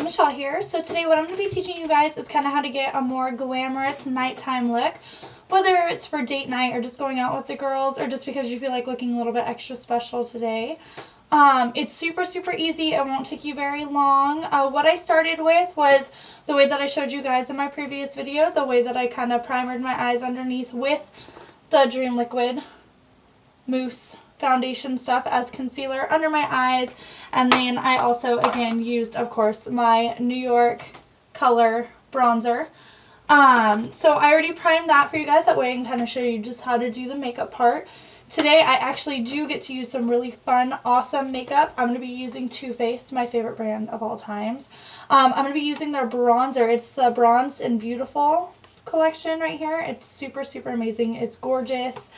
Michelle here. So today what I'm going to be teaching you guys is kind of how to get a more glamorous nighttime look. Whether it's for date night or just going out with the girls or just because you feel like looking a little bit extra special today. It's super easy. It won't take you very long. What I started with was the way that I showed you guys in my previous video. The way that I kind of primered my eyes underneath with the Dream Liquid Mousse foundation stuff as concealer under my eyes, and then I also again used, of course, my New York Color bronzer. So I already primed that for you guys. That way I can kind of show you just how to do the makeup part. Today I actually do get to use some really fun, awesome makeup. I'm going to be using Too Faced, my favorite brand of all times. I'm going to be using their bronzer. It's the Bronzed and Beautiful collection right here. It's super amazing. It's gorgeous.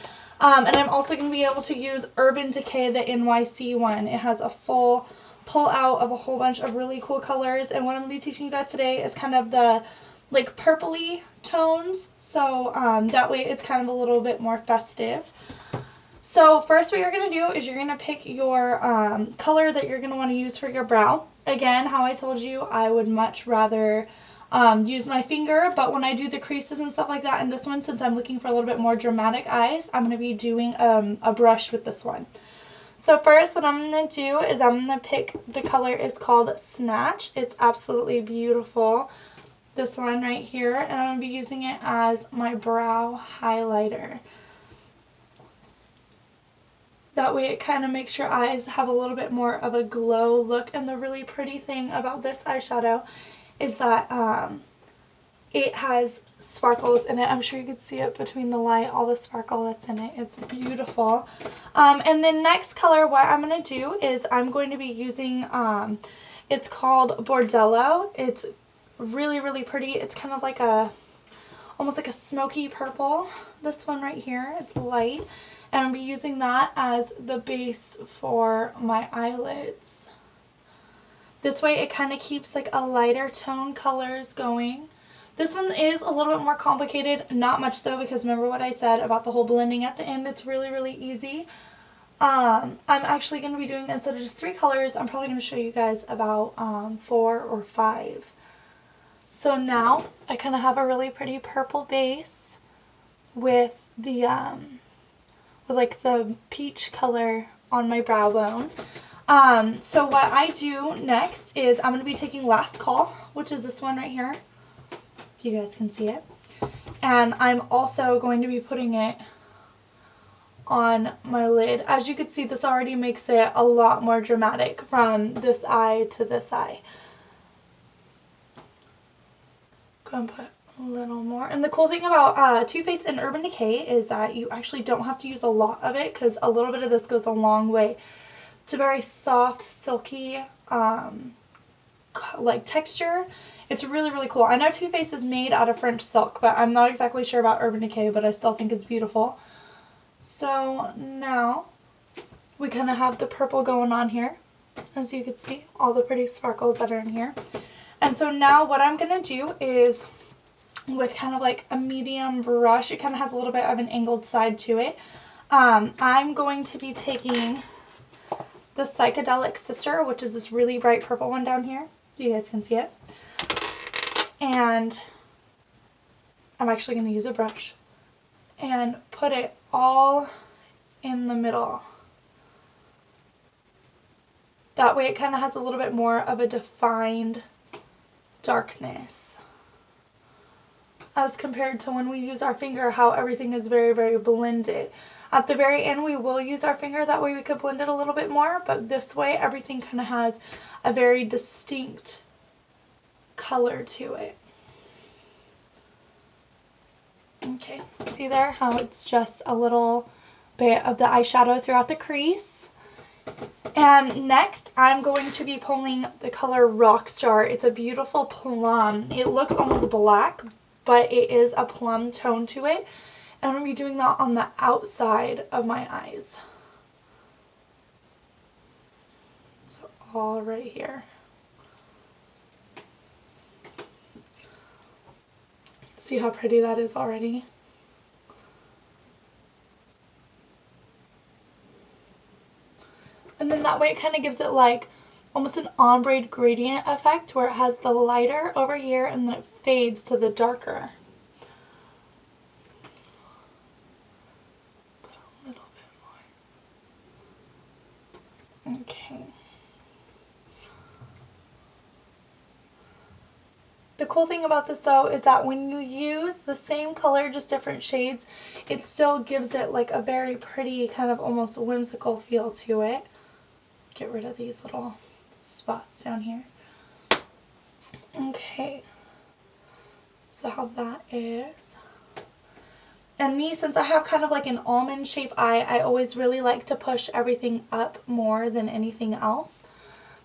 And I'm also going to be able to use Urban Decay, the NYC one. It has a full pull out of a whole bunch of really cool colors. And what I'm going to be teaching you guys today is kind of the like purpley tones. So that way it's kind of a little bit more festive. So first what you're going to do is you're going to pick your color that you're going to want to use for your brow. Again, how I told you, I would much rather use my finger, but when I do the creases and stuff like that in this one, since I'm looking for a little bit more dramatic eyes, I'm going to be doing a brush with this one. So first what I'm going to do is I'm going to pick, the color is called Snatch. It's absolutely beautiful. This one right here, and I'm going to be using it as my brow highlighter. That way it kind of makes your eyes have a little bit more of a glow look. And the really pretty thing about this eyeshadow is that it has sparkles in it. I'm sure you can see it between the light, all the sparkle that's in it. It's beautiful. And the next color, what I'm going to do is I'm going to be using, it's called Bordello. It's really pretty. It's kind of like almost like a smoky purple. This one right here, it's light. And I'll be using that as the base for my eyelids. This way it kind of keeps like a lighter tone colors going. This one is a little bit more complicated, not much though, because remember what I said about the whole blending at the end. It's really easy. I'm actually going to be doing, instead of just 3 colors, I'm probably going to show you guys about 4 or 5. So now I kind of have a really pretty purple base with the like the peach color on my brow bone. So what I do next is I'm going to be taking Last Call, which is this one right here. You guys can see it. And I'm also going to be putting it on my lid. As you can see, this already makes it a lot more dramatic from this eye to this eye. Go and put a little more. And the cool thing about Too Faced and Urban Decay is that you actually don't have to use a lot of it, because a little bit of this goes a long way. It's a very soft, silky, like texture. It's really cool. I know Too Faced is made out of French silk, but I'm not exactly sure about Urban Decay, but I still think it's beautiful. So now we kind of have the purple going on here. As you can see, all the pretty sparkles that are in here. And so now what I'm going to do is, with kind of like a medium brush, it kind of has a little bit of an angled side to it. I'm going to be taking the Psychedelic Sister, which is this really bright purple one down here. You guys can see it. And I'm actually going to use a brush and put it all in the middle. That way it kind of has a little bit more of a defined darkness, as compared to when we use our finger, how everything is very blended. At the very end we will use our finger, that way we could blend it a little bit more, but this way everything kind of has a very distinct color to it. Okay, see there how it's just a little bit of the eyeshadow throughout the crease. And next I'm going to be pulling the color Rockstar. It's a beautiful plum. It looks almost black, but it is a plum tone to it. And I'm going to be doing that on the outside of my eyes. So all right here. See how pretty that is already? And then that way it kind of gives it like almost an ombre gradient effect where it has the lighter over here and then it fades to the darker. Put a little bit more. Okay. The cool thing about this though is that when you use the same color, just different shades, it still gives it like a very pretty kind of almost whimsical feel to it. Get rid of these little spots down here. Okay, so how that is. And me, since I have kind of like an almond shaped eye, I always really like to push everything up more than anything else.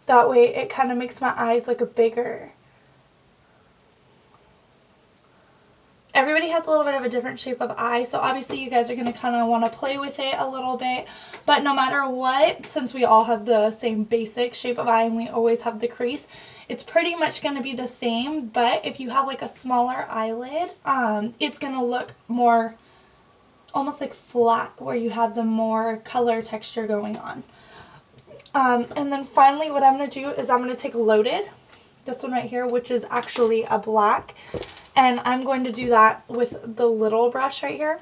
That way it kind of makes my eyes look bigger. Everybody has a little bit of a different shape of eye, so obviously you guys are going to kind of want to play with it a little bit. But no matter what, since we all have the same basic shape of eye and we always have the crease, it's pretty much going to be the same. But if you have like a smaller eyelid, it's going to look more almost like flat where you have the more color texture going on. And then finally what I'm going to do is I'm going to take Loaded, this one right here, which is actually a black. And I'm going to do that with the little brush right here.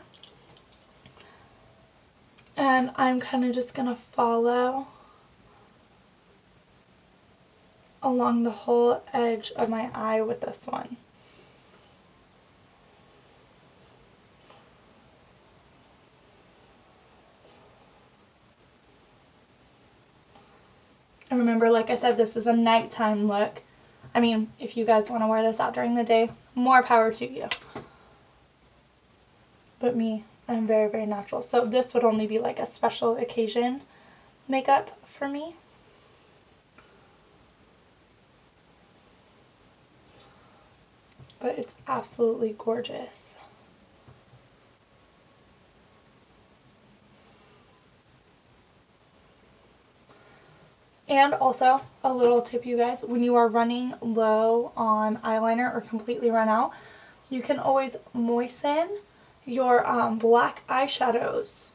And I'm kind of just going to follow along the whole edge of my eye with this one. And remember, like I said, this is a nighttime look. I mean, if you guys want to wear this out during the day, more power to you. But me, I'm very, very natural. So this would only be like a special occasion makeup for me. But it's absolutely gorgeous. And also, a little tip, you guys, when you are running low on eyeliner or completely run out, you can always moisten your black eyeshadows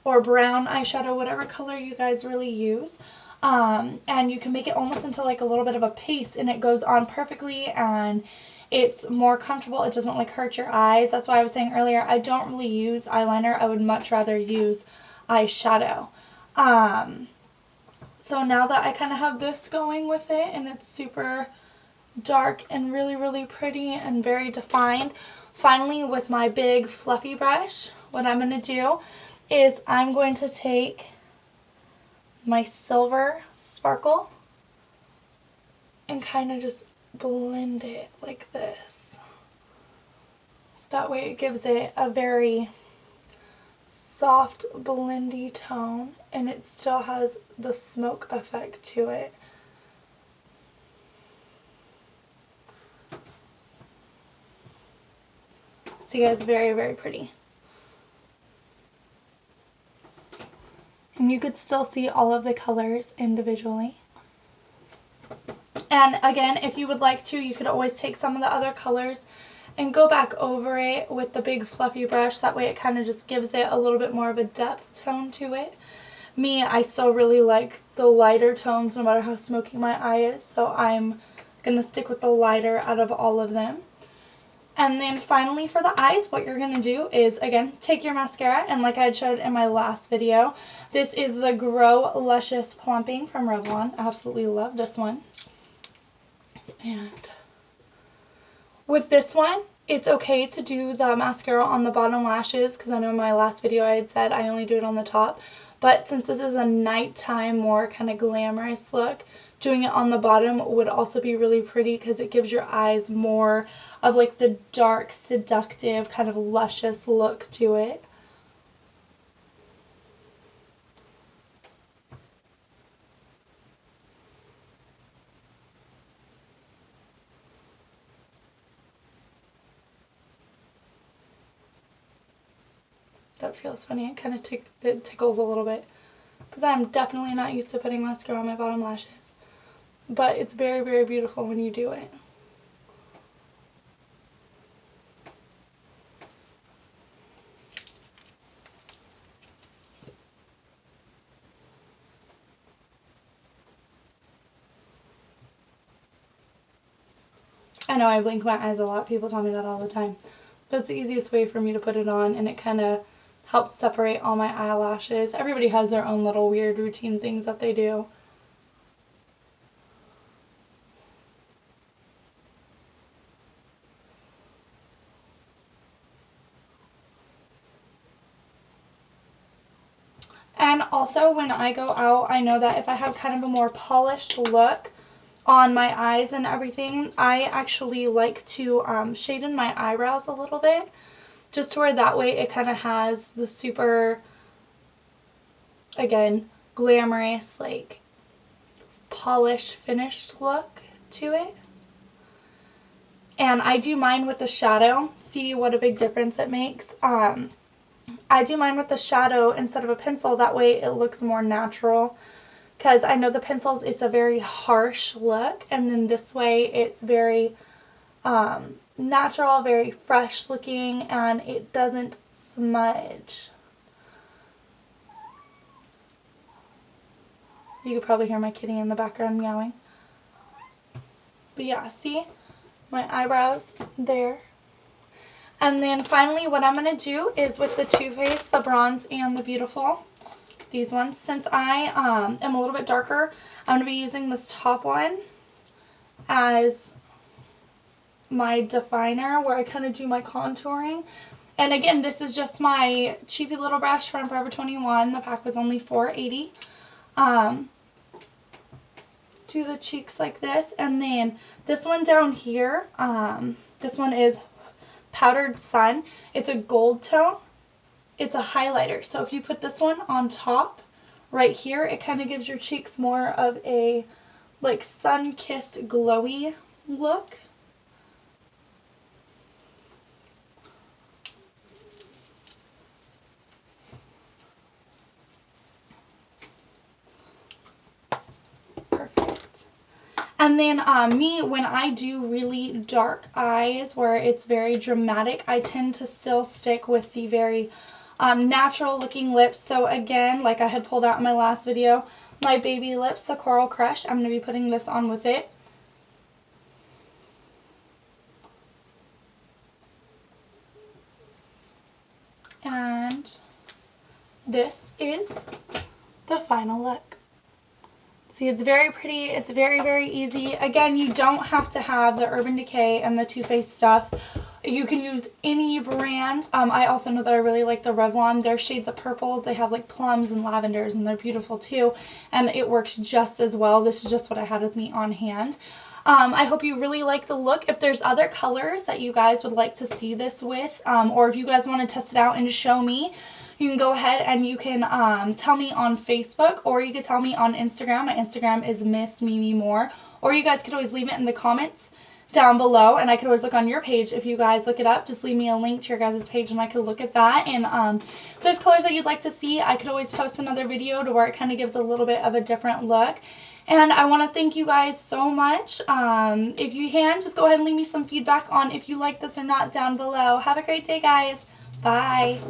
or brown eyeshadow, whatever color you guys really use. And you can make it almost into like a little bit of a paste, and it goes on perfectly and it's more comfortable. It doesn't like hurt your eyes. That's why I was saying earlier, I don't really use eyeliner. I would much rather use eyeshadow. So now that I kind of have this going with it and it's super dark and really, really pretty and very defined, finally with my big fluffy brush, what I'm going to do is I'm going to take my silver sparkle and kind of just blend it like this. That way it gives it a very soft blendy tone and it still has the smoke effect to it. So you guys, very, very pretty. And you could still see all of the colors individually. And again, if you would like to, you could always take some of the other colors and go back over it with the big fluffy brush. That way it kind of just gives it a little bit more of a depth tone to it. Me, I still really like the lighter tones no matter how smoky my eye is, so I'm going to stick with the lighter out of all of them. And then finally for the eyes, what you're going to do is, again, take your mascara, and like I had showed in my last video, this is the Grow Luscious Plumping from Revlon. I absolutely love this one. And with this one, it's okay to do the mascara on the bottom lashes, because I know in my last video I had said I only do it on the top. But since this is a nighttime, more kind of glamorous look, doing it on the bottom would also be really pretty because it gives your eyes more of like the dark, seductive, kind of luscious look to it. That feels funny. It kind of it tickles a little bit because I'm definitely not used to putting mascara on my bottom lashes. But it's very, very beautiful when you do it. I know I blink my eyes a lot. People tell me that all the time. But it's the easiest way for me to put it on, and it kind of helps separate all my eyelashes. Everybody has their own little weird routine things that they do. And also when I go out, I know that if I have kind of a more polished look on my eyes and everything, I actually like to shade in my eyebrows a little bit, just to where that way it kind of has the super, again, glamorous, like polished, finished look to it. And I do mine with the shadow. See what a big difference it makes. I do mine with the shadow instead of a pencil. That way it looks more natural. Because I know the pencils, it's a very harsh look. And then this way it's very natural, very fresh looking, and it doesn't smudge. You could probably hear my kitty in the background meowing. But yeah, see? My eyebrows there. And then finally what I'm going to do is with the Too Faced, the Bronze and the Beautiful, these ones, since I am a little bit darker, I'm going to be using this top one as my definer where I kind of do my contouring. And again, this is just my cheapy little brush from Forever 21. The pack was only $4.80. Do the cheeks like this, and then this one down here, this one is Powdered Sun. It's a gold tone. It's a highlighter. So if you put this one on top right here, it kind of gives your cheeks more of a like sun-kissed glowy look. Perfect. And then me, when I do really dark eyes where it's very dramatic, I tend to still stick with the very natural looking lips. So again, like I had pulled out in my last video, my baby lips, the Coral Crush, I'm going to be putting this on with it. And this is the final look. See, it's very pretty. It's very, very easy. Again, you don't have to have the Urban Decay and the Too Faced stuff. You can use any brand. I also know that I really like the Revlon. Their shades of purples. They have like plums and lavenders, and they're beautiful too. And it works just as well. This is just what I had with me on hand. I hope you really like the look. If there's other colors that you guys would like to see this with, or if you guys want to test it out and show me, you can go ahead and you can tell me on Facebook, or you can tell me on Instagram. My Instagram is Miss Mimi Moore, or you guys could always leave it in the comments down below, and I could always look on your page. If you guys look it up, just leave me a link to your guys' page and I could look at that. And if there's colors that you'd like to see, I could always post another video to where it kind of gives a little bit of a different look. And I want to thank you guys so much. If you can, just go ahead and leave me some feedback on if you like this or not down below. Have a great day, guys. Bye.